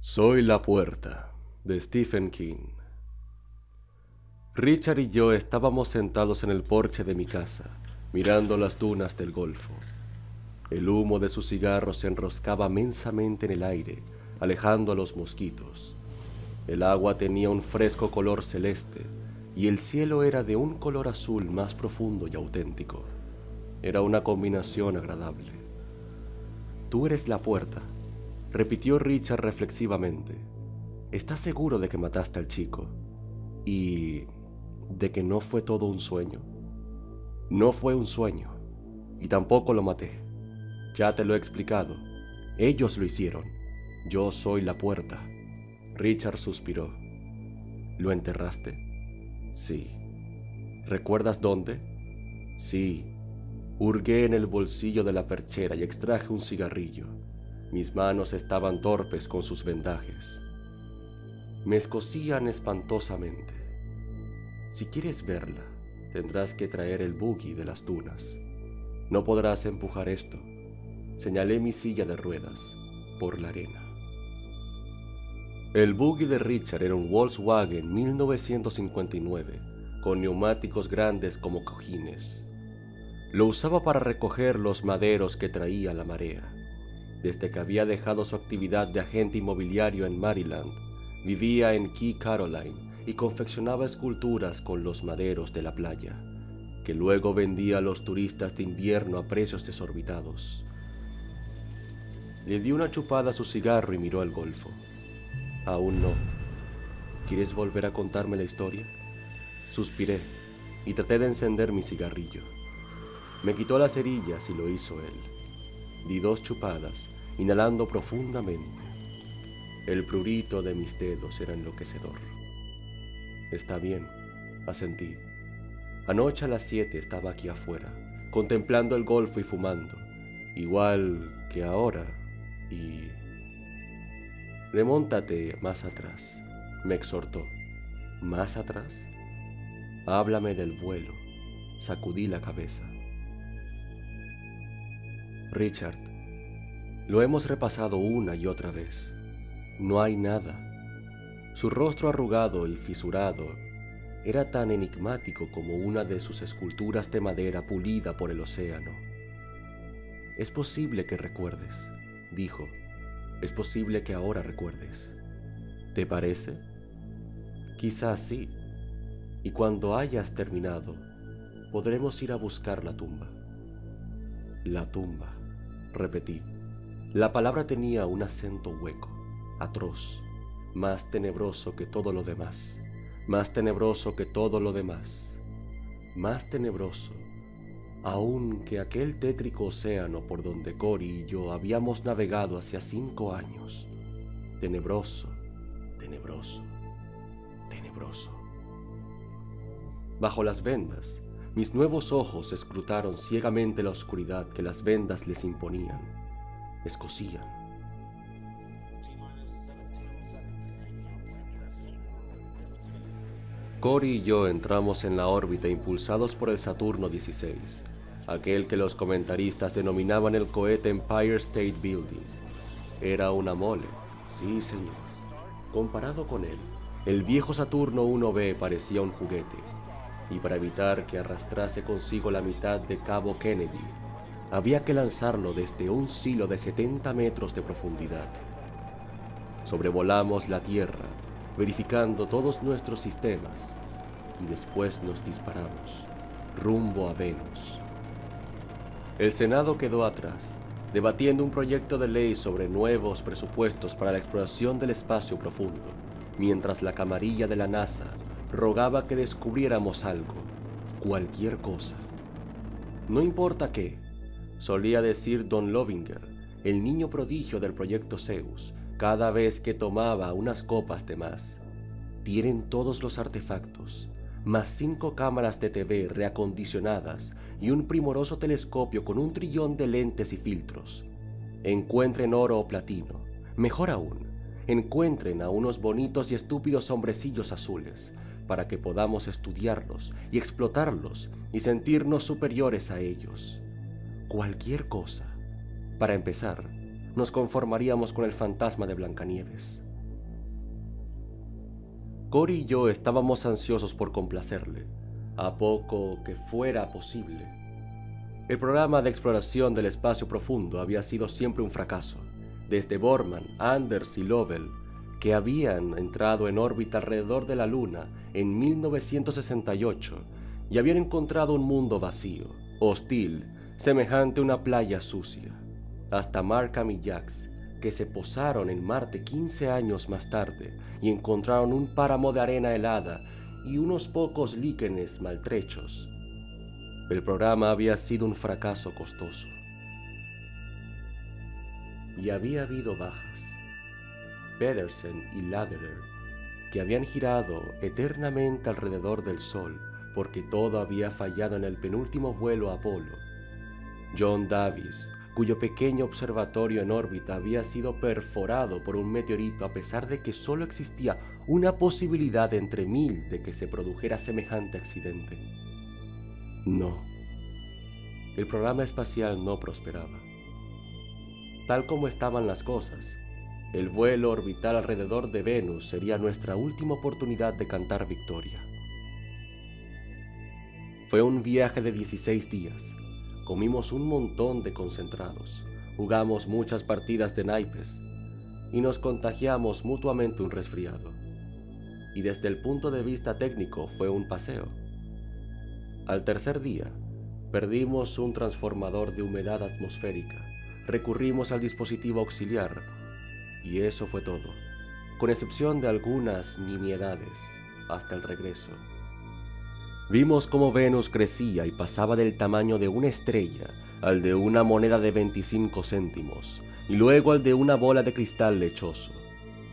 Soy la puerta, de Stephen King. Richard y yo estábamos sentados en el porche de mi casa, mirando las dunas del Golfo. El humo de su cigarro se enroscaba mensamente en el aire, alejando a los mosquitos. El agua tenía un fresco color celeste, y el cielo era de un color azul más profundo y auténtico. Era una combinación agradable. «Tú eres la puerta», repitió Richard reflexivamente. «¿Estás seguro de que mataste al chico? ¿Y de que no fue todo un sueño?» «No fue un sueño, y tampoco lo maté. Ya te lo he explicado. Ellos lo hicieron. Yo soy la puerta». Richard suspiró. «¿Lo enterraste?» «Sí». «¿Recuerdas dónde?» «Sí». Hurgué en el bolsillo de la perchera y extraje un cigarrillo. Mis manos estaban torpes con sus vendajes. Me escocían espantosamente. «Si quieres verla, tendrás que traer el buggy de las dunas. No podrás empujar esto». Señalé mi silla de ruedas por la arena. El buggy de Richard era un Volkswagen 1959, con neumáticos grandes como cojines. Lo usaba para recoger los maderos que traía la marea. Desde que había dejado su actividad de agente inmobiliario en Maryland, vivía en Key Caroline y confeccionaba esculturas con los maderos de la playa, que luego vendía a los turistas de invierno a precios desorbitados. Le di una chupada a su cigarro y miró al Golfo. «Aún no. ¿Quieres volver a contarme la historia?» Suspiré y traté de encender mi cigarrillo. Me quitó las cerillas y lo hizo él. Di 2 chupadas, inhalando profundamente. El prurito de mis dedos era enloquecedor. «Está bien», asentí. «Anoche a las 7 estaba aquí afuera, contemplando el Golfo y fumando, igual que ahora, y...» «Remóntate más atrás», me exhortó. «¿Más atrás?» «Háblame del vuelo». Sacudí la cabeza. «Richard, lo hemos repasado una y otra vez. No hay nada». Su rostro arrugado y fisurado era tan enigmático como una de sus esculturas de madera pulida por el océano. «Es posible que recuerdes», dijo. «Es posible que ahora recuerdes. ¿Te parece?» «Quizás sí. Y cuando hayas terminado, podremos ir a buscar la tumba». «La tumba», repetí. La palabra tenía un acento hueco, atroz, más tenebroso que todo lo demás, más tenebroso que todo lo demás, más tenebroso aún que aquel tétrico océano por donde Cory y yo habíamos navegado hacía 5 años. Tenebroso, tenebroso, tenebroso. Bajo las vendas, mis nuevos ojos escrutaron ciegamente la oscuridad que las vendas les imponían. Escocían. Cory y yo entramos en la órbita impulsados por el Saturno 16, aquel que los comentaristas denominaban el cohete Empire State Building. Era una mole, sí señor. Comparado con él, el viejo Saturno 1B parecía un juguete, y para evitar que arrastrase consigo la mitad de Cabo Kennedy, había que lanzarlo desde un silo de 70 metros de profundidad. Sobrevolamos la Tierra, verificando todos nuestros sistemas, y después nos disparamos, rumbo a Venus. El Senado quedó atrás, debatiendo un proyecto de ley sobre nuevos presupuestos para la exploración del espacio profundo, mientras la camarilla de la NASA rogaba que descubriéramos algo, cualquier cosa. «No importa qué», solía decir Don Lovinger, el niño prodigio del proyecto Zeus, cada vez que tomaba unas copas de más. «Tienen todos los artefactos, más 5 cámaras de TV reacondicionadas y un primoroso telescopio con 1 trillón de lentes y filtros. Encuentren oro o platino, mejor aún, encuentren a unos bonitos y estúpidos hombrecillos azules, para que podamos estudiarlos y explotarlos y sentirnos superiores a ellos. Cualquier cosa. Para empezar, nos conformaríamos con el fantasma de Blancanieves. Cory y yo estábamos ansiosos por complacerle, a poco que fuera posible. El programa de exploración del espacio profundo había sido siempre un fracaso. Desde Borman, Anders y Lovell, que habían entrado en órbita alrededor de la Luna en 1968 y habían encontrado un mundo vacío, hostil, semejante a una playa sucia, hasta Markham y Jax, que se posaron en Marte 15 años más tarde y encontraron un páramo de arena helada y unos pocos líquenes maltrechos. El programa había sido un fracaso costoso. Y había habido bajas. Pedersen y Lederer, que habían girado eternamente alrededor del Sol porque todo había fallado en el penúltimo vuelo Apolo. John Davis, cuyo pequeño observatorio en órbita había sido perforado por un meteorito a pesar de que solo existía una posibilidad entre 1000 de que se produjera semejante accidente. No, el programa espacial no prosperaba. Tal como estaban las cosas, el vuelo orbital alrededor de Venus sería nuestra última oportunidad de cantar victoria. Fue un viaje de 16 días. Comimos un montón de concentrados, jugamos muchas partidas de naipes y nos contagiamos mutuamente un resfriado. Y desde el punto de vista técnico fue un paseo. Al tercer día, perdimos un transformador de humedad atmosférica, recurrimos al dispositivo auxiliar y eso fue todo, con excepción de algunas nimiedades, hasta el regreso. Vimos cómo Venus crecía y pasaba del tamaño de una estrella al de una moneda de 25 céntimos y luego al de una bola de cristal lechoso.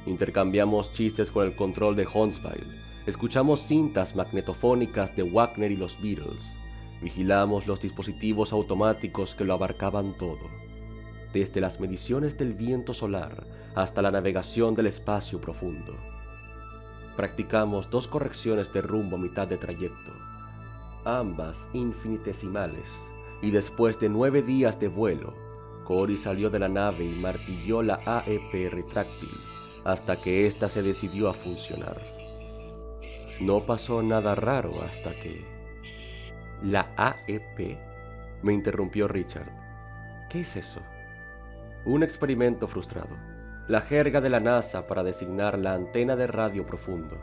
Intercambiamos chistes con el control de Huntsville, escuchamos cintas magnetofónicas de Wagner y los Beatles, vigilamos los dispositivos automáticos que lo abarcaban todo, desde las mediciones del viento solar hasta la navegación del espacio profundo. Practicamos 2 correcciones de rumbo a mitad de trayecto, ambas infinitesimales, y después de 9 días de vuelo, Cory salió de la nave y martilló la AEP retráctil hasta que ésta se decidió a funcionar. No pasó nada raro hasta que... ¿La AEP? Me interrumpió Richard. ¿Qué es eso? Un experimento frustrado. La jerga de la NASA para designar la antena de radio profundo.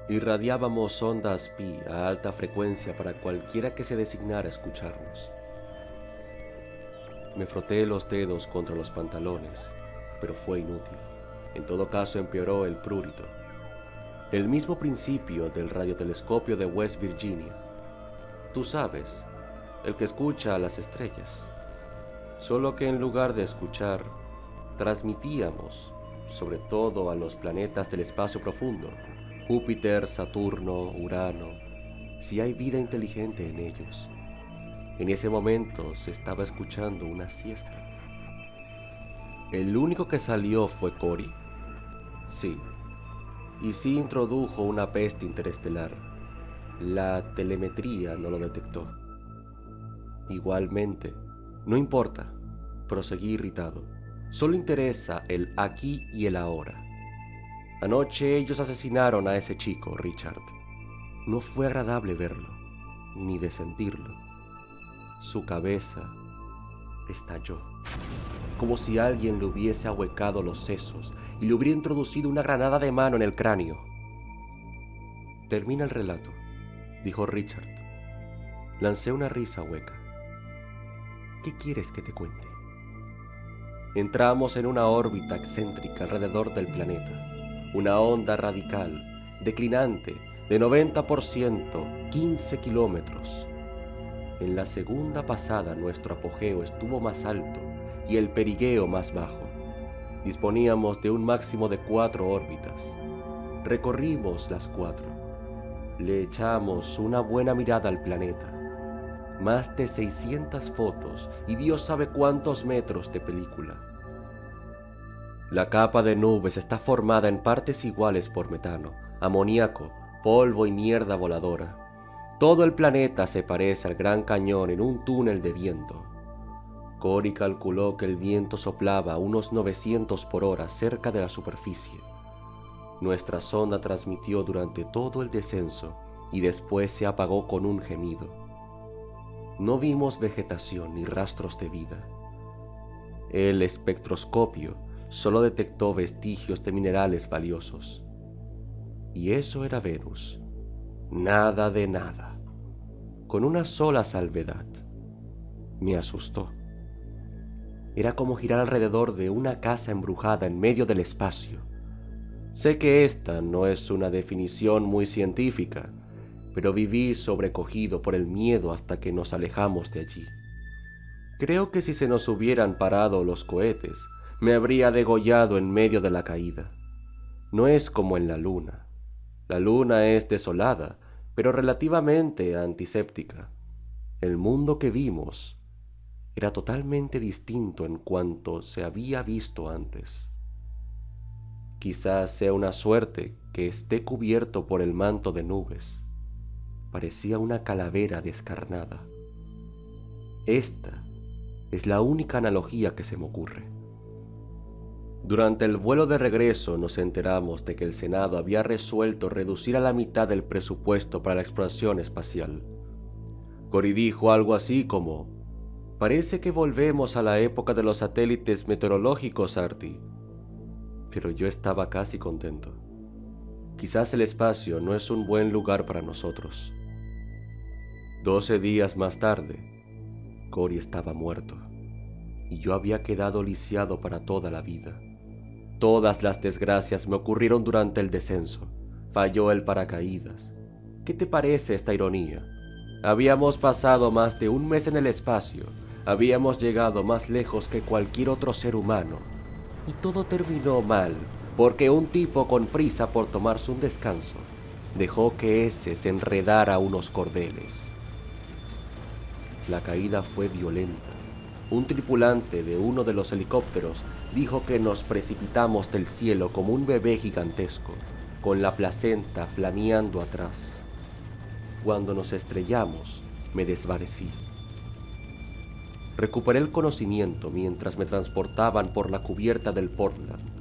Irradiábamos ondas pi a alta frecuencia para cualquiera que se designara escucharnos. Me froté los dedos contra los pantalones, pero fue inútil. En todo caso empeoró el prurito. El mismo principio del radiotelescopio de West Virginia. Tú sabes, el que escucha a las estrellas. Solo que en lugar de escuchar, transmitíamos, sobre todo a los planetas del espacio profundo, Júpiter, Saturno, Urano, si hay vida inteligente en ellos. En ese momento se estaba escuchando una siesta. ¿El único que salió fue Cory? Sí, y sí introdujo una peste interestelar. La telemetría no lo detectó. Igualmente, no importa, proseguí irritado. Solo interesa el aquí y el ahora. Anoche ellos asesinaron a ese chico, Richard. No fue agradable verlo, ni de sentirlo. Su cabeza estalló, como si alguien le hubiese ahuecado los sesos y le hubiera introducido una granada de mano en el cráneo. Termina el relato, dijo Richard. Lancé una risa hueca. ¿Qué quieres que te cuente? Entramos en una órbita excéntrica alrededor del planeta, una onda radical, declinante, de 90%, 15 kilómetros. En la segunda pasada nuestro apogeo estuvo más alto y el perigueo más bajo. Disponíamos de un máximo de 4 órbitas. Recorrimos las 4. Le echamos una buena mirada al planeta. Más de 600 fotos y Dios sabe cuántos metros de película. La capa de nubes está formada en partes iguales por metano, amoníaco, polvo y mierda voladora. Todo el planeta se parece al Gran Cañón en un túnel de viento. Cory calculó que el viento soplaba a unos 900 por hora cerca de la superficie. Nuestra sonda transmitió durante todo el descenso y después se apagó con un gemido. No vimos vegetación ni rastros de vida. El espectroscopio solo detectó vestigios de minerales valiosos. Y eso era Venus. Nada de nada. Con una sola salvedad. Me asustó. Era como girar alrededor de una casa embrujada en medio del espacio. Sé que esta no es una definición muy científica, pero viví sobrecogido por el miedo hasta que nos alejamos de allí. Creo que si se nos hubieran parado los cohetes, me habría degollado en medio de la caída. No es como en la luna. La luna es desolada, pero relativamente antiséptica. El mundo que vimos era totalmente distinto en cuanto se había visto antes. Quizás sea una suerte que esté cubierto por el manto de nubes. Parecía una calavera descarnada. Esta es la única analogía que se me ocurre. Durante el vuelo de regreso nos enteramos de que el Senado había resuelto reducir a la mitad el presupuesto para la exploración espacial. Cory dijo algo así como: «Parece que volvemos a la época de los satélites meteorológicos, Artie». Pero yo estaba casi contento. Quizás el espacio no es un buen lugar para nosotros. 12 días más tarde, Cory estaba muerto, y yo había quedado lisiado para toda la vida. Todas las desgracias me ocurrieron durante el descenso. Falló el paracaídas. ¿Qué te parece esta ironía? Habíamos pasado más de un mes en el espacio, habíamos llegado más lejos que cualquier otro ser humano, y todo terminó mal, porque un tipo con prisa por tomarse un descanso dejó que ese se enredara unos cordeles. La caída fue violenta. Un tripulante de uno de los helicópteros dijo que nos precipitamos del cielo como un bebé gigantesco, con la placenta flameando atrás. Cuando nos estrellamos, me desvanecí. Recuperé el conocimiento mientras me transportaban por la cubierta del Portland.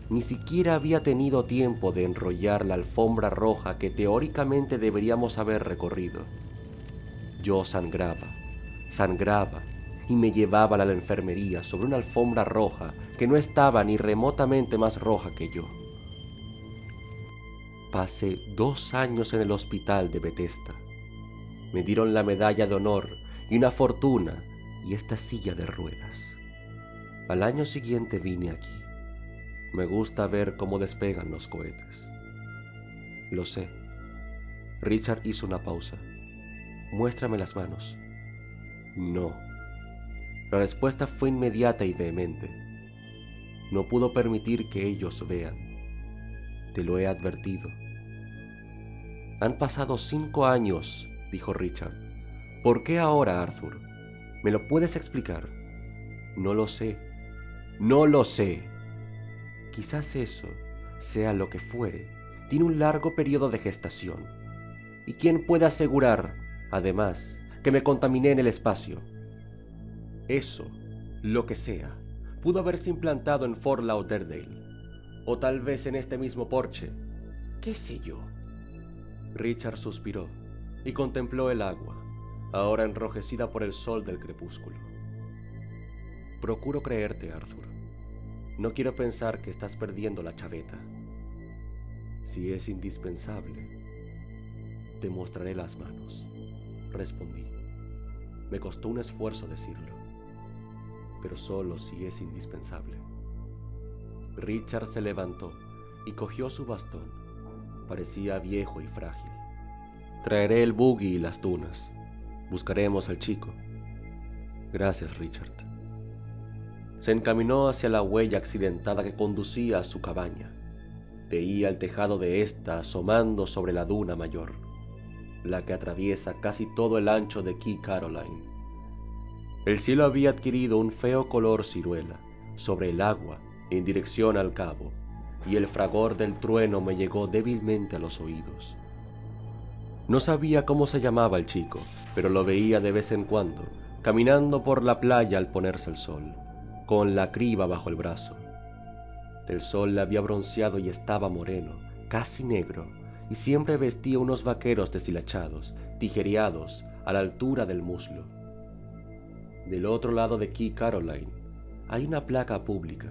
Ni siquiera había tenido tiempo de enrollar la alfombra roja que teóricamente deberíamos haber recorrido. Yo sangraba, y me llevaban a la enfermería sobre una alfombra roja que no estaba ni remotamente más roja que yo. Pasé 2 años en el hospital de Bethesda. Me dieron la medalla de honor y una fortuna y esta silla de ruedas. Al año siguiente vine aquí. Me gusta ver cómo despegan los cohetes. Lo sé. Richard hizo una pausa. Muéstrame las manos. No. La respuesta fue inmediata y vehemente. No puedo permitir que ellos vean. Te lo he advertido. Han pasado 5 años, dijo Richard. ¿Por qué ahora, Arthur? ¿Me lo puedes explicar? No lo sé. No lo sé. Quizás eso, sea lo que fuere, tiene un largo periodo de gestación. ¿Y quién puede asegurar, además, que me contaminé en el espacio? Eso, lo que sea, pudo haberse implantado en Fort Lauderdale, o tal vez en este mismo porche. ¿Qué sé yo? Richard suspiró y contempló el agua, ahora enrojecida por el sol del crepúsculo. Procuro creerte, Arthur. No quiero pensar que estás perdiendo la chaveta. Si es indispensable, te mostraré las manos, respondí. Me costó un esfuerzo decirlo, pero solo si es indispensable. Richard se levantó y cogió su bastón. Parecía viejo y frágil. Traeré el buggy y las dunas. Buscaremos al chico. Gracias, Richard. Se encaminó hacia la huella accidentada que conducía a su cabaña. Veía el tejado de ésta asomando sobre la duna mayor, la que atraviesa casi todo el ancho de Key Caroline. El cielo había adquirido un feo color ciruela sobre el agua en dirección al cabo, y el fragor del trueno me llegó débilmente a los oídos. No sabía cómo se llamaba el chico, pero lo veía de vez en cuando, caminando por la playa al ponerse el sol, con la criba bajo el brazo. El sol le había bronceado y estaba moreno, casi negro, y siempre vestía unos vaqueros deshilachados, tijereados, a la altura del muslo. Del otro lado de Key Caroline hay una placa pública,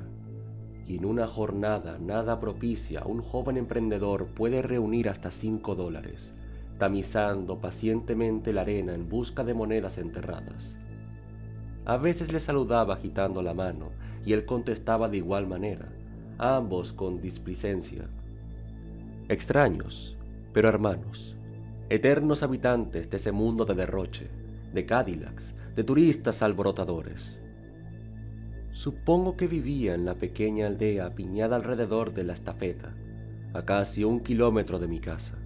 y en una jornada nada propicia un joven emprendedor puede reunir hasta $5, tamizando pacientemente la arena en busca de monedas enterradas. A veces le saludaba agitando la mano, y él contestaba de igual manera, ambos con displicencia. Extraños, pero hermanos, eternos habitantes de ese mundo de derroche, de Cadillacs, de turistas alborotadores. Supongo que vivía en la pequeña aldea apiñada alrededor de la estafeta, a casi 1 kilómetro de mi casa.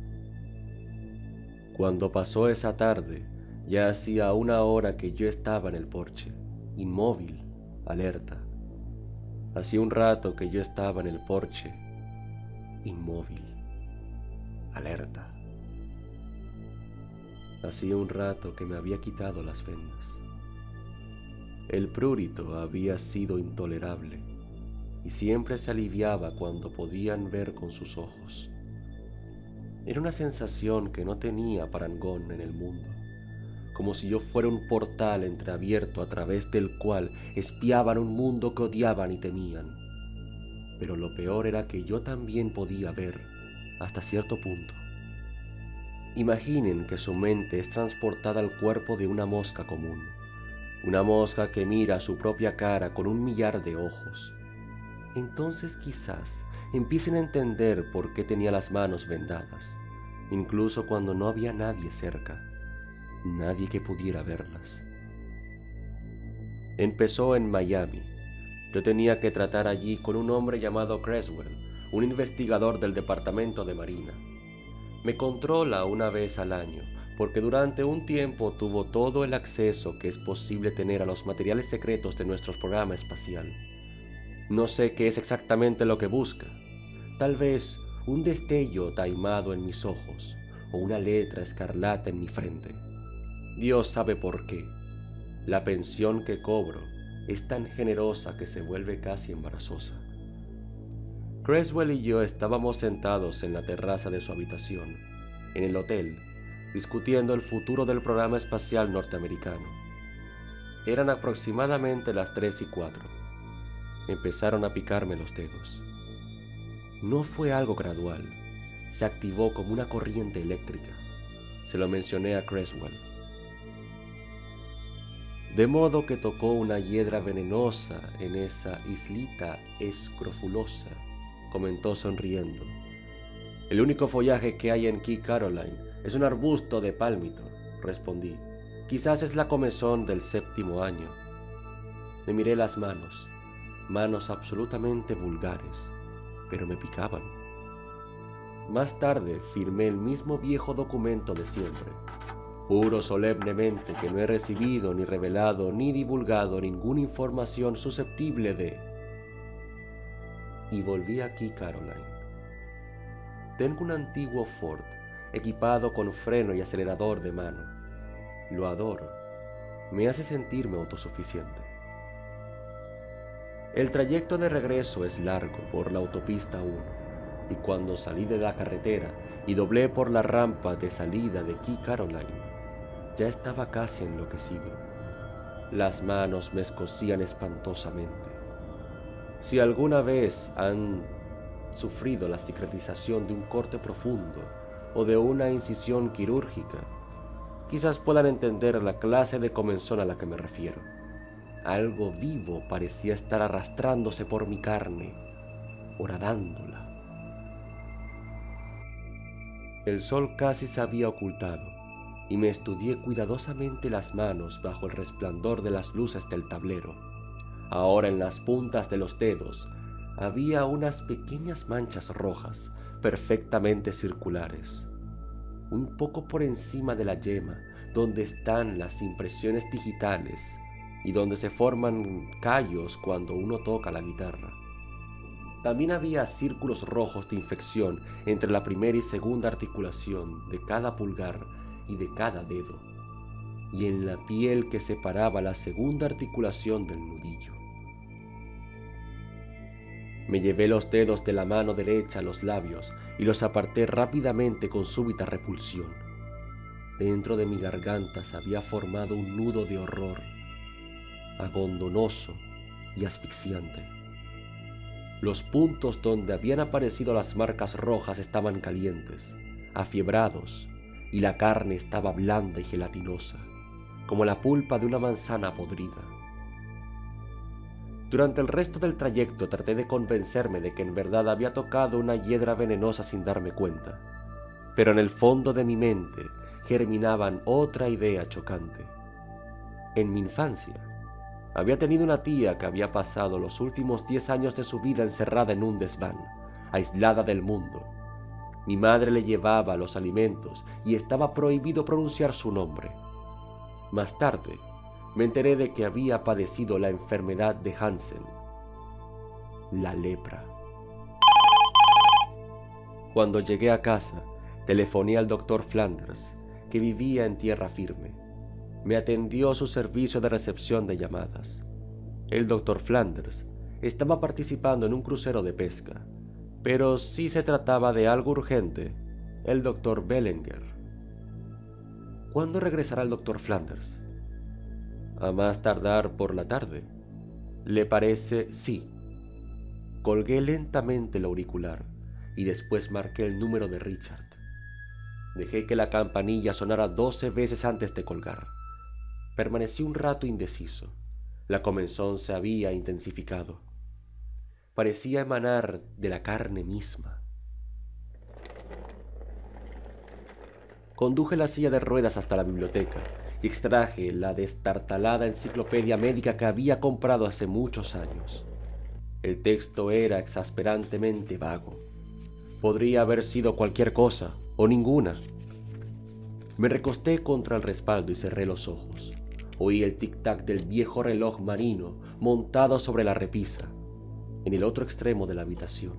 Cuando pasó esa tarde, ya hacía 1 hora que yo estaba en el porche, inmóvil, alerta. Hacía un rato que yo estaba en el porche, inmóvil, alerta. Hacía un rato que me había quitado las vendas. El prurito había sido intolerable y siempre se aliviaba cuando podían ver con sus ojos. Era una sensación que no tenía parangón en el mundo, como si yo fuera un portal entreabierto a través del cual espiaban un mundo que odiaban y temían. Pero lo peor era que yo también podía ver, hasta cierto punto. Imaginen que su mente es transportada al cuerpo de una mosca común, una mosca que mira a su propia cara con 1.000.000 de ojos. Entonces quizás empiecen a entender por qué tenía las manos vendadas, incluso cuando no había nadie cerca, nadie que pudiera verlas. Empezó en Miami. Yo tenía que tratar allí con un hombre llamado Creswell, un investigador del Departamento de Marina. Me controla una vez al año, porque durante un tiempo tuvo todo el acceso que es posible tener a los materiales secretos de nuestro programa espacial. No sé qué es exactamente lo que busca. Tal vez un destello taimado en mis ojos, o una letra escarlata en mi frente. Dios sabe por qué. La pensión que cobro es tan generosa que se vuelve casi embarazosa. Creswell y yo estábamos sentados en la terraza de su habitación, en el hotel, discutiendo el futuro del programa espacial norteamericano. Eran aproximadamente las 3:04. Empezaron a picarme los dedos. No fue algo gradual, se activó como una corriente eléctrica. Se lo mencioné a Creswell. De modo que tocó una hiedra venenosa en esa islita escrofulosa, comentó sonriendo. El único follaje que hay en Key Caroline es un arbusto de pálmito, respondí. Quizás es la comezón del 7º año. Me miré las manos absolutamente vulgares, pero me picaban. Más tarde firmé el mismo viejo documento de siempre. Juro solemnemente que no he recibido ni revelado ni divulgado ninguna información susceptible de... Y volví aquí, Caroline. Tengo un antiguo Ford, equipado con freno y acelerador de mano. Lo adoro. Me hace sentirme autosuficiente. El trayecto de regreso es largo por la autopista 1, y cuando salí de la carretera y doblé por la rampa de salida de Key Caroline, ya estaba casi enloquecido. Las manos me escocían espantosamente. Si alguna vez han sufrido la cicatrización de un corte profundo o de una incisión quirúrgica, quizás puedan entender la clase de comezón a la que me refiero. Algo vivo parecía estar arrastrándose por mi carne, horadándola. El sol casi se había ocultado, y me estudié cuidadosamente las manos bajo el resplandor de las luces del tablero. Ahora en las puntas de los dedos había unas pequeñas manchas rojas, perfectamente circulares. Un poco por encima de la yema, donde están las impresiones digitales y donde se forman callos cuando uno toca la guitarra. También había círculos rojos de infección entre la primera y segunda articulación de cada pulgar y de cada dedo, y en la piel que separaba la segunda articulación del nudillo. Me llevé los dedos de la mano derecha a los labios y los aparté rápidamente con súbita repulsión. Dentro de mi garganta se había formado un nudo de horror, agondonoso y asfixiante. Los puntos donde habían aparecido las marcas rojas estaban calientes, afiebrados, y la carne estaba blanda y gelatinosa, como la pulpa de una manzana podrida. Durante el resto del trayecto traté de convencerme de que en verdad había tocado una hiedra venenosa sin darme cuenta, pero en el fondo de mi mente germinaban otra idea chocante. En mi infancia, había tenido una tía que había pasado los últimos 10 años de su vida encerrada en un desván, aislada del mundo. Mi madre le llevaba los alimentos y estaba prohibido pronunciar su nombre. Más tarde, me enteré de que había padecido la enfermedad de Hansen, la lepra. Cuando llegué a casa, telefoné al doctor Flanders, que vivía en tierra firme. Me atendió su servicio de recepción de llamadas. El doctor Flanders estaba participando en un crucero de pesca, pero si se trataba de algo urgente, el doctor Bellinger. ¿Cuándo regresará el doctor Flanders? A más tardar por la tarde. ¿Le parece? Sí. Colgué lentamente el auricular y después marqué el número de Richard. Dejé que la campanilla sonara 12 veces antes de colgar. Permanecí un rato indeciso. La comezón se había intensificado. Parecía emanar de la carne misma. Conduje la silla de ruedas hasta la biblioteca y extraje la destartalada enciclopedia médica que había comprado hace muchos años. El texto era exasperantemente vago. Podría haber sido cualquier cosa o ninguna. Me recosté contra el respaldo y cerré los ojos. Oí el tic-tac del viejo reloj marino montado sobre la repisa, en el otro extremo de la habitación.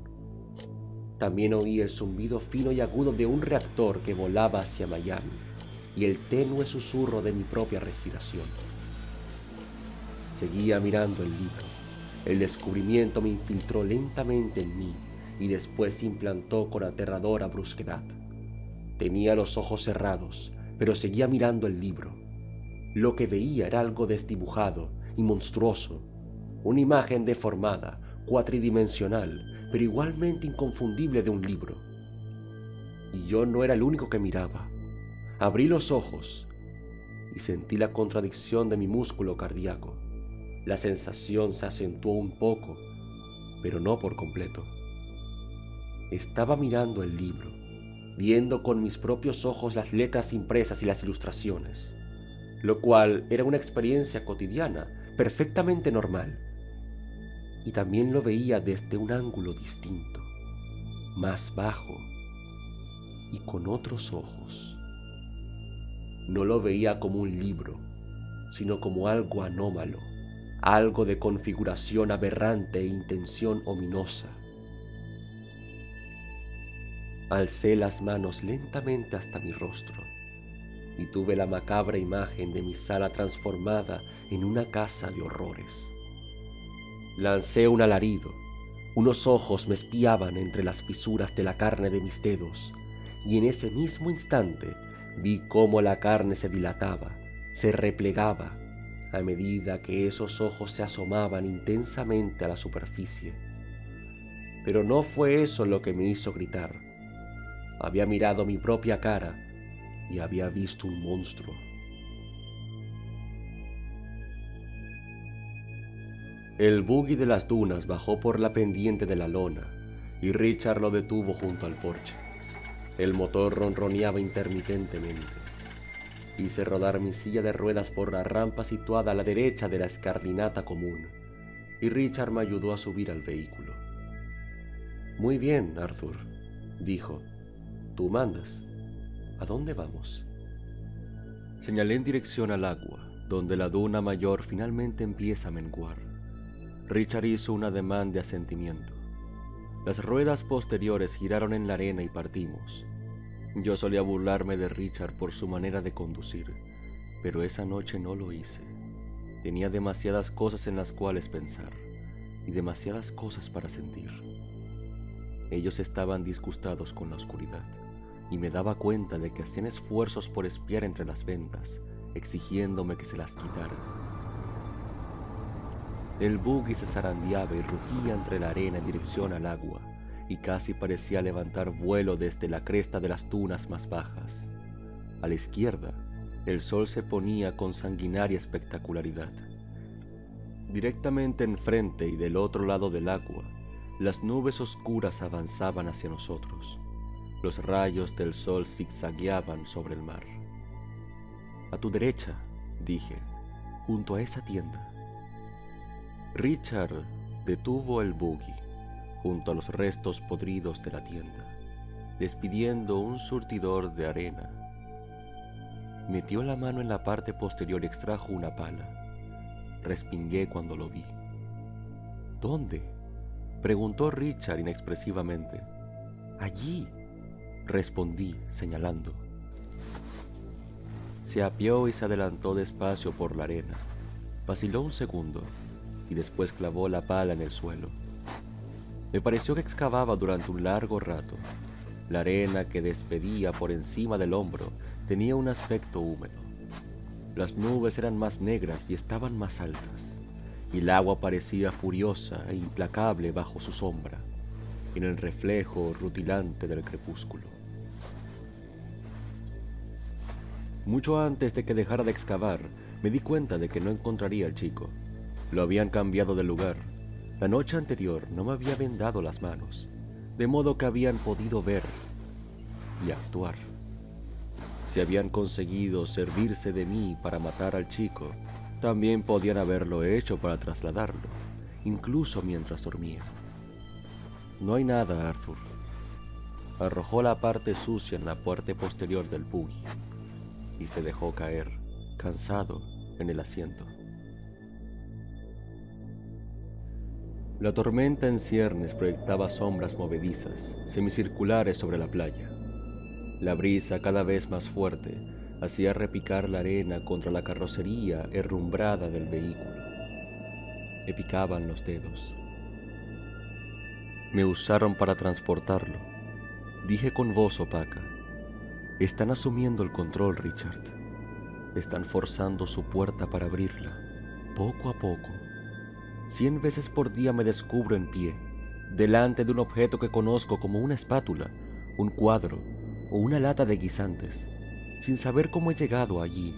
También oí el zumbido fino y agudo de un reactor que volaba hacia Miami y el tenue susurro de mi propia respiración. Seguía mirando el libro. El descubrimiento me infiltró lentamente en mí y después se implantó con aterradora brusquedad. Tenía los ojos cerrados, pero seguía mirando el libro. Lo que veía era algo desdibujado y monstruoso, una imagen deformada, cuatridimensional, pero igualmente inconfundible de un libro. Y yo no era el único que miraba. Abrí los ojos y sentí la contradicción de mi músculo cardíaco. La sensación se acentuó un poco, pero no por completo. Estaba mirando el libro, viendo con mis propios ojos las letras impresas y las ilustraciones, lo cual era una experiencia cotidiana, perfectamente normal. Y también lo veía desde un ángulo distinto, más bajo y con otros ojos. No lo veía como un libro, sino como algo anómalo, algo de configuración aberrante e intención ominosa. Alcé las manos lentamente hasta mi rostro y tuve la macabra imagen de mi sala transformada en una casa de horrores. Lancé un alarido. Unos ojos me espiaban entre las fisuras de la carne de mis dedos, y en ese mismo instante vi cómo la carne se dilataba, se replegaba, a medida que esos ojos se asomaban intensamente a la superficie. Pero no fue eso lo que me hizo gritar. Había mirado mi propia cara y había visto un monstruo. El buggy de las dunas bajó por la pendiente de la lona y Richard lo detuvo junto al porche. El motor ronroneaba intermitentemente. Hice rodar mi silla de ruedas por la rampa situada a la derecha de la escalinata común y Richard me ayudó a subir al vehículo. «Muy bien, Arthur», dijo. «Tú mandas. ¿A dónde vamos?» Señalé en dirección al agua, donde la duna mayor finalmente empieza a menguar. Richard hizo un ademán de asentimiento. Las ruedas posteriores giraron en la arena y partimos. Yo solía burlarme de Richard por su manera de conducir, pero esa noche no lo hice. Tenía demasiadas cosas en las cuales pensar. y demasiadas cosas para sentir. Ellos estaban disgustados con la oscuridad, y me daba cuenta de que hacían esfuerzos por espiar entre las ventas, exigiéndome que se las quitara. El buggy se zarandeaba y rugía entre la arena en dirección al agua, y casi parecía levantar vuelo desde la cresta de las dunas más bajas. A la izquierda, el sol se ponía con sanguinaria espectacularidad. Directamente enfrente y del otro lado del agua, las nubes oscuras avanzaban hacia nosotros. Los rayos del sol zigzagueaban sobre el mar. «A tu derecha», dije, «junto a esa tienda». Richard detuvo el buggy junto a los restos podridos de la tienda, despidiendo un surtidor de arena. Metió la mano en la parte posterior y extrajo una pala. Respingué cuando lo vi. «¿Dónde?», preguntó Richard inexpresivamente. «Allí», respondí, señalando. Se apeó y se adelantó despacio por la arena. Vaciló un segundo y después clavó la pala en el suelo. Me pareció que excavaba durante un largo rato. La arena que despedía por encima del hombro tenía un aspecto húmedo. Las nubes eran más negras y estaban más altas, y el agua parecía furiosa e implacable bajo su sombra, en el reflejo rutilante del crepúsculo. Mucho antes de que dejara de excavar, me di cuenta de que no encontraría al chico. Lo habían cambiado de lugar. La noche anterior no me había vendado las manos, de modo que habían podido ver y actuar. Si habían conseguido servirse de mí para matar al chico, también podían haberlo hecho para trasladarlo, incluso mientras dormía. «No hay nada, Arthur». Arrojó la parte sucia en la parte posterior del buggy y se dejó caer, cansado, en el asiento. La tormenta en ciernes proyectaba sombras movedizas, semicirculares sobre la playa. La brisa, cada vez más fuerte, hacía repicar la arena contra la carrocería herrumbrada del vehículo. Me picaban los dedos. «Me usaron para transportarlo», dije con voz opaca. «Están asumiendo el control, Richard. Están forzando su puerta para abrirla, poco a poco. 100 veces por día me descubro en pie, delante de un objeto que conozco como una espátula, un cuadro o una lata de guisantes, sin saber cómo he llegado allí.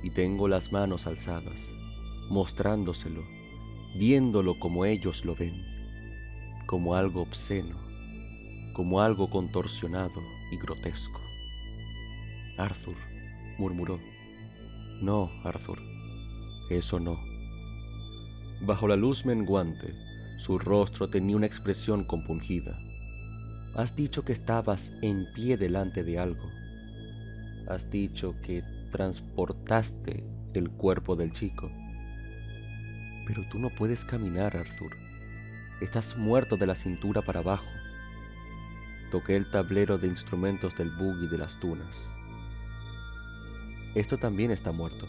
Y tengo las manos alzadas, mostrándoselo, viéndolo como ellos lo ven, como algo obsceno, como algo contorsionado y grotesco». «Arthur», murmuró. «No, Arthur, eso no». Bajo la luz menguante, su rostro tenía una expresión compungida. «Has dicho que estabas en pie delante de algo. Has dicho que transportaste el cuerpo del chico. Pero tú no puedes caminar, Arthur. Estás muerto de la cintura para abajo». Toqué el tablero de instrumentos del buggy de las dunas. «Esto también está muerto,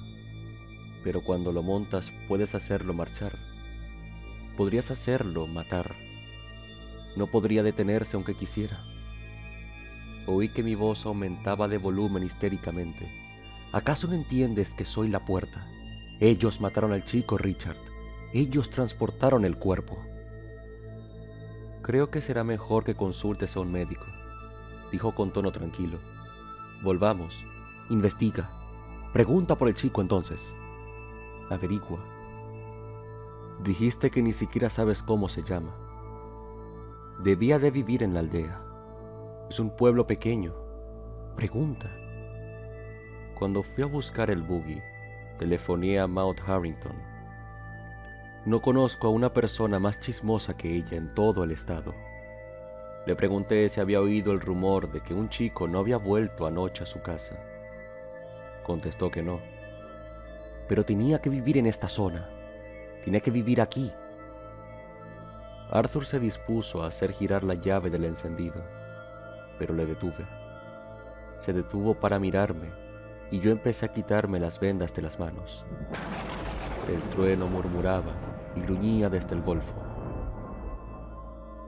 pero cuando lo montas puedes hacerlo marchar. Podrías hacerlo matar. No podría detenerse aunque quisiera». Oí que mi voz aumentaba de volumen histéricamente. «¿Acaso no entiendes que soy la puerta? Ellos mataron al chico, Richard. Ellos transportaron el cuerpo». «Creo que será mejor que consultes a un médico», dijo con tono tranquilo. «Volvamos. Investiga. Pregunta por el chico entonces. Averigua. Dijiste que ni siquiera sabes cómo se llama. Debía de vivir en la aldea. Es un pueblo pequeño. Pregunta». Cuando fui a buscar el buggy, telefoné a Maud Harrington. No conozco a una persona más chismosa que ella en todo el estado. Le pregunté si había oído el rumor de que un chico no había vuelto anoche a su casa. Contestó que no. Pero tenía que vivir en esta zona. Tenía que vivir aquí. Arthur se dispuso a hacer girar la llave del encendido, pero le detuve. Se detuvo para mirarme y yo empecé a quitarme las vendas de las manos. El trueno murmuraba y gruñía desde el golfo.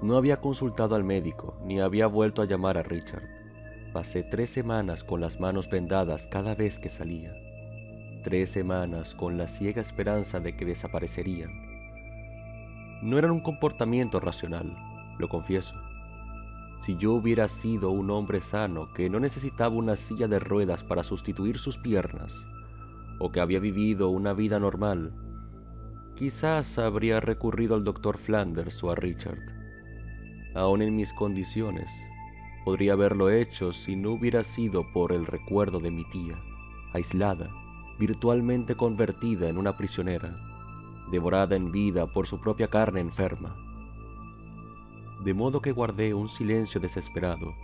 No había consultado al médico ni había vuelto a llamar a Richard. Pasé 3 semanas con las manos vendadas cada vez que salía. 3 semanas con la ciega esperanza de que desaparecerían. No era un comportamiento racional, lo confieso. Si yo hubiera sido un hombre sano que no necesitaba una silla de ruedas para sustituir sus piernas, o que había vivido una vida normal, quizás habría recurrido al doctor Flanders o a Richard. Aún en mis condiciones, podría haberlo hecho si no hubiera sido por el recuerdo de mi tía, aislada, virtualmente convertida en una prisionera, devorada en vida por su propia carne enferma. De modo que guardé un silencio desesperado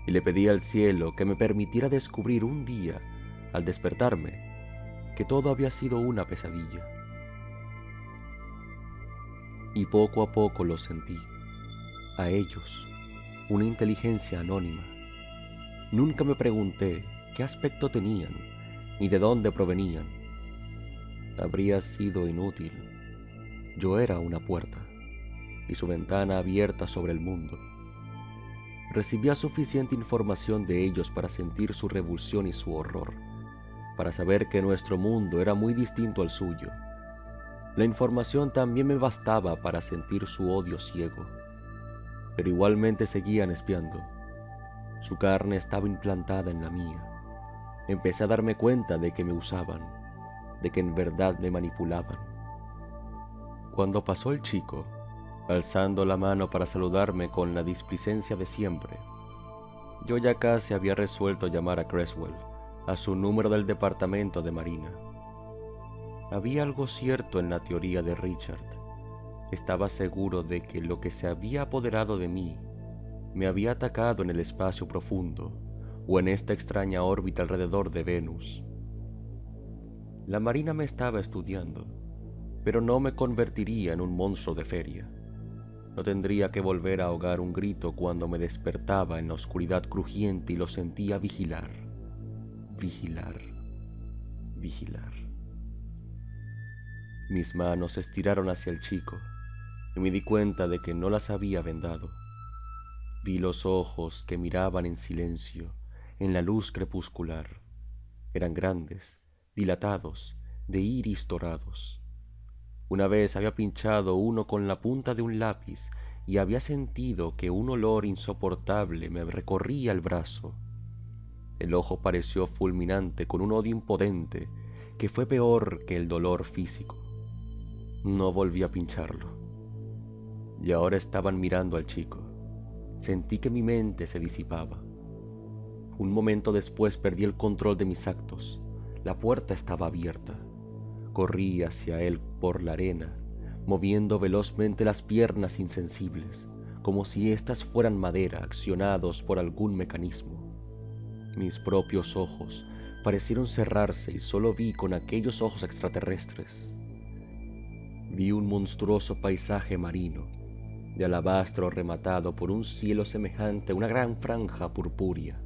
y le pedí al cielo que me permitiera descubrir un día, al despertarme, que todo había sido una pesadilla. Y poco a poco lo sentí. A ellos, una inteligencia anónima. Nunca me pregunté qué aspecto tenían ni de dónde provenían. Habría sido inútil. Yo era una puerta y su ventana abierta sobre el mundo. Recibía suficiente información de ellos para sentir su revulsión y su horror, para saber que nuestro mundo era muy distinto al suyo. La información también me bastaba para sentir su odio ciego, pero igualmente seguían espiando. Su carne estaba implantada en la mía. Empecé a darme cuenta de que me usaban, de que en verdad me manipulaban. Cuando pasó el chico, alzando la mano para saludarme con la displicencia de siempre, yo ya casi había resuelto llamar a Creswell, a su número del departamento de Marina. Había algo cierto en la teoría de Richard. Estaba seguro de que lo que se había apoderado de mí me había atacado en el espacio profundo o en esta extraña órbita alrededor de Venus. La Marina me estaba estudiando, pero no me convertiría en un monstruo de feria. No tendría que volver a ahogar un grito cuando me despertaba en la oscuridad crujiente y lo sentía vigilar, vigilar, vigilar. Mis manos se estiraron hacia el chico y me di cuenta de que no las había vendado. Vi los ojos que miraban en silencio en la luz crepuscular. Eran grandes, dilatados, de iris dorados. Una vez había pinchado uno con la punta de un lápiz y había sentido que un olor insoportable me recorría el brazo. El ojo pareció fulminante con un odio impotente que fue peor que el dolor físico. No volví a pincharlo. Y ahora estaban mirando al chico. Sentí que mi mente se disipaba. Un momento después perdí el control de mis actos. La puerta estaba abierta. Corrí hacia él por la arena, moviendo velozmente las piernas insensibles, como si éstas fueran madera, accionados por algún mecanismo. Mis propios ojos parecieron cerrarse y solo vi con aquellos ojos extraterrestres. Vi un monstruoso paisaje marino, de alabastro rematado por un cielo semejante a una gran franja purpúrea.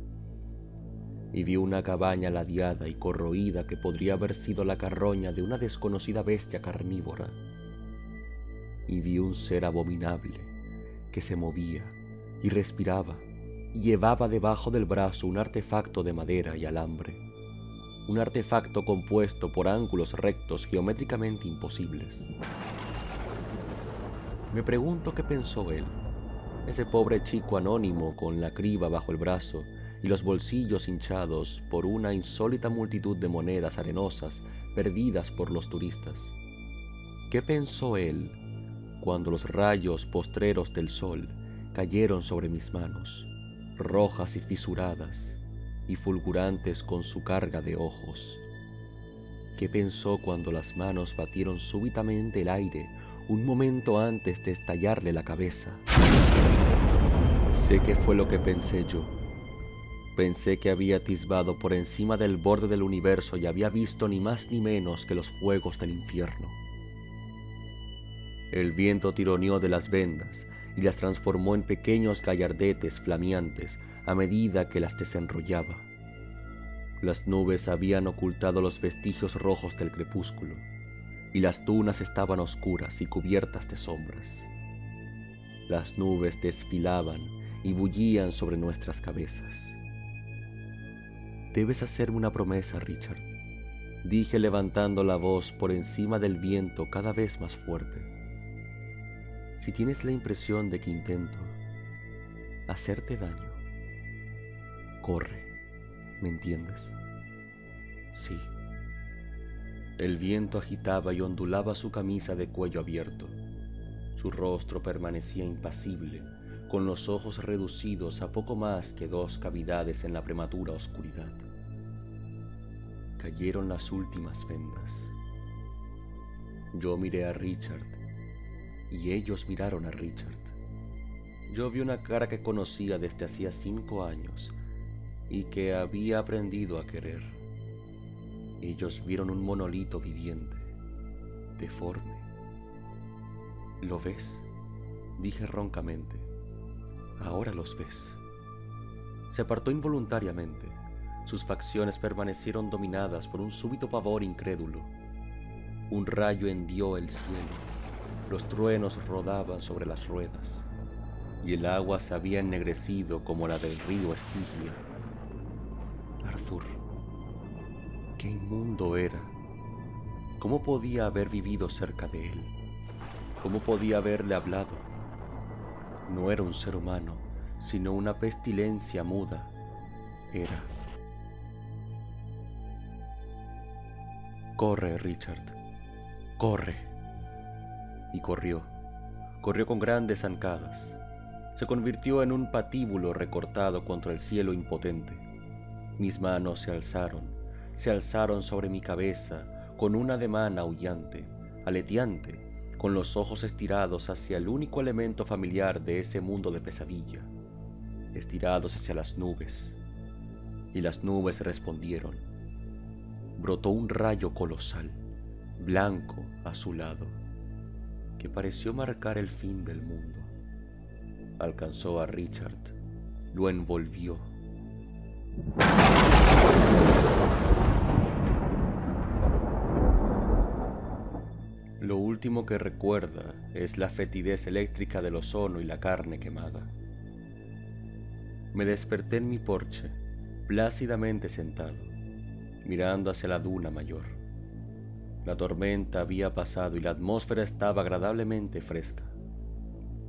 Y vi una cabaña ladeada y corroída que podría haber sido la carroña de una desconocida bestia carnívora. Y vi un ser abominable que se movía y respiraba y llevaba debajo del brazo un artefacto de madera y alambre. Un artefacto compuesto por ángulos rectos geométricamente imposibles. Me pregunto qué pensó él, ese pobre chico anónimo con la criba bajo el brazo y los bolsillos hinchados por una insólita multitud de monedas arenosas perdidas por los turistas. ¿Qué pensó él cuando los rayos postreros del sol cayeron sobre mis manos, rojas y fisuradas, y fulgurantes con su carga de ojos? ¿Qué pensó cuando las manos batieron súbitamente el aire un momento antes de estallarle la cabeza? Sé qué fue lo que pensé yo. Pensé que había atisbado por encima del borde del universo y había visto ni más ni menos que los fuegos del infierno. El viento tironeó de las vendas y las transformó en pequeños gallardetes flameantes a medida que las desenrollaba. Las nubes habían ocultado los vestigios rojos del crepúsculo, y las dunas estaban oscuras y cubiertas de sombras. Las nubes desfilaban y bullían sobre nuestras cabezas. «Debes hacerme una promesa, Richard», dije levantando la voz por encima del viento cada vez más fuerte. «Si tienes la impresión de que intento hacerte daño, corre, ¿me entiendes?» «Sí». El viento agitaba y ondulaba su camisa de cuello abierto. Su rostro permanecía impasible, con los ojos reducidos a poco más que 2 cavidades en la prematura oscuridad. Cayeron las últimas vendas. Yo miré a Richard y ellos miraron a Richard. Yo vi una cara que conocía desde hacía 5 años y que había aprendido a querer. Ellos vieron un monolito viviente, deforme. «¿Lo ves?», dije roncamente. «Ahora los ves». Se apartó involuntariamente. Sus facciones permanecieron dominadas por un súbito pavor incrédulo. Un rayo hendió el cielo, los truenos rodaban sobre las ruedas, y el agua se había ennegrecido como la del río Estigia. Arthur, qué inmundo era. ¿Cómo podía haber vivido cerca de él? ¿Cómo podía haberle hablado? No era un ser humano, sino una pestilencia muda. Era. «Corre, Richard, corre». Y corrió. Corrió con grandes zancadas. Se convirtió en un patíbulo recortado contra el cielo impotente. Mis manos se alzaron sobre mi cabeza con un ademán aullante, aleteante, con los ojos estirados hacia el único elemento familiar de ese mundo de pesadilla, estirados hacia las nubes. Y las nubes respondieron. Brotó un rayo colosal, blanco, azulado, que pareció marcar el fin del mundo. Alcanzó a Richard, lo envolvió. Lo último que recuerda es la fetidez eléctrica del ozono y la carne quemada. Me desperté en mi porche, plácidamente sentado, mirando hacia la duna mayor. La tormenta había pasado y la atmósfera estaba agradablemente fresca.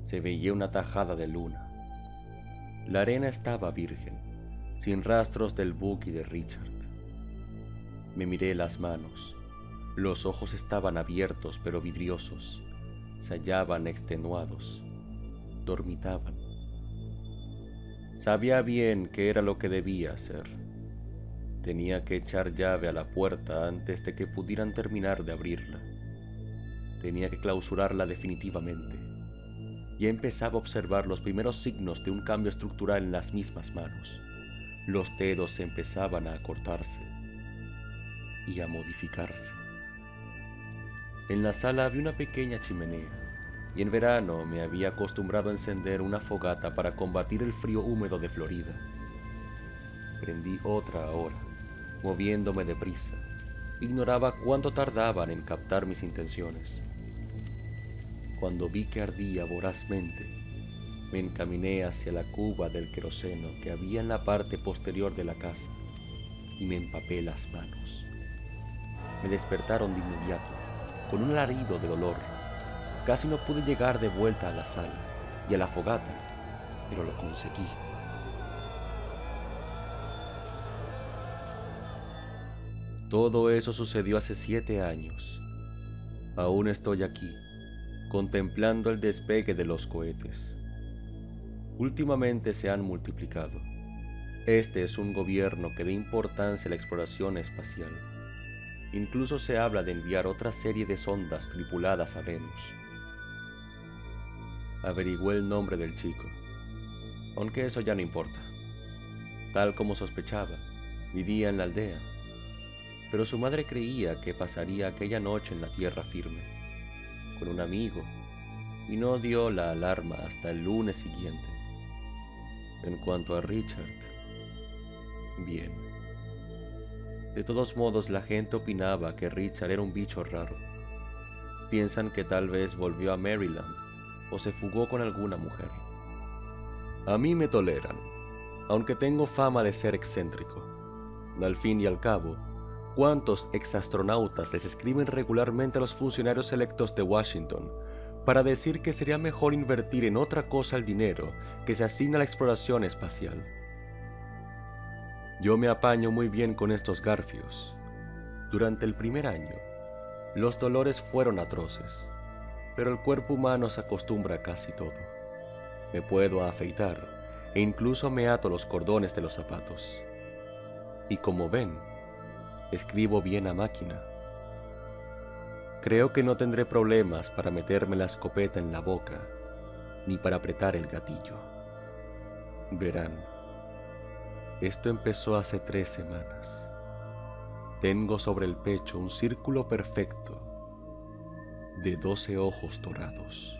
Se veía una tajada de luna. La arena estaba virgen, sin rastros del buque y de Richard. Me miré las manos. Los ojos estaban abiertos pero vidriosos. Se hallaban extenuados. Dormitaban. Sabía bien qué era lo que debía hacer. Tenía que echar llave a la puerta antes de que pudieran terminar de abrirla. Tenía que clausurarla definitivamente. Ya empezaba a observar los primeros signos de un cambio estructural en las mismas manos. Los dedos empezaban a acortarse y a modificarse. En la sala había una pequeña chimenea, y en verano me había acostumbrado a encender una fogata para combatir el frío húmedo de Florida. Prendí otra ahora, moviéndome deprisa. Ignoraba cuánto tardaban en captar mis intenciones. Cuando vi que ardía vorazmente, me encaminé hacia la cuba del queroseno que había en la parte posterior de la casa y me empapé las manos. Me despertaron de inmediato, con un alarido de dolor. Casi no pude llegar de vuelta a la sala y a la fogata, pero lo conseguí. Todo eso sucedió hace 7 años. Aún estoy aquí, contemplando el despegue de los cohetes. Últimamente se han multiplicado. Este es un gobierno que da importancia a la exploración espacial. Incluso se habla de enviar otra serie de sondas tripuladas a Venus. Averigüé el nombre del chico, aunque eso ya no importa. Tal como sospechaba, vivía en la aldea, pero su madre creía que pasaría aquella noche en la tierra firme, con un amigo, y no dio la alarma hasta el lunes siguiente. En cuanto a Richard, bien. De todos modos, la gente opinaba que Richard era un bicho raro, piensan que tal vez volvió a Maryland o se fugó con alguna mujer. A mí me toleran, aunque tengo fama de ser excéntrico. Al fin y al cabo, ¿cuántos exastronautas les escriben regularmente a los funcionarios electos de Washington para decir que sería mejor invertir en otra cosa el dinero que se asigna a la exploración espacial? Yo me apaño muy bien con estos garfios. Durante el primer año, los dolores fueron atroces, pero el cuerpo humano se acostumbra a casi todo. Me puedo afeitar e incluso me ato los cordones de los zapatos. Y como ven, escribo bien a máquina. Creo que no tendré problemas para meterme la escopeta en la boca, ni para apretar el gatillo. Verán, esto empezó hace 3 semanas. Tengo sobre el pecho un círculo perfecto de 12 ojos dorados.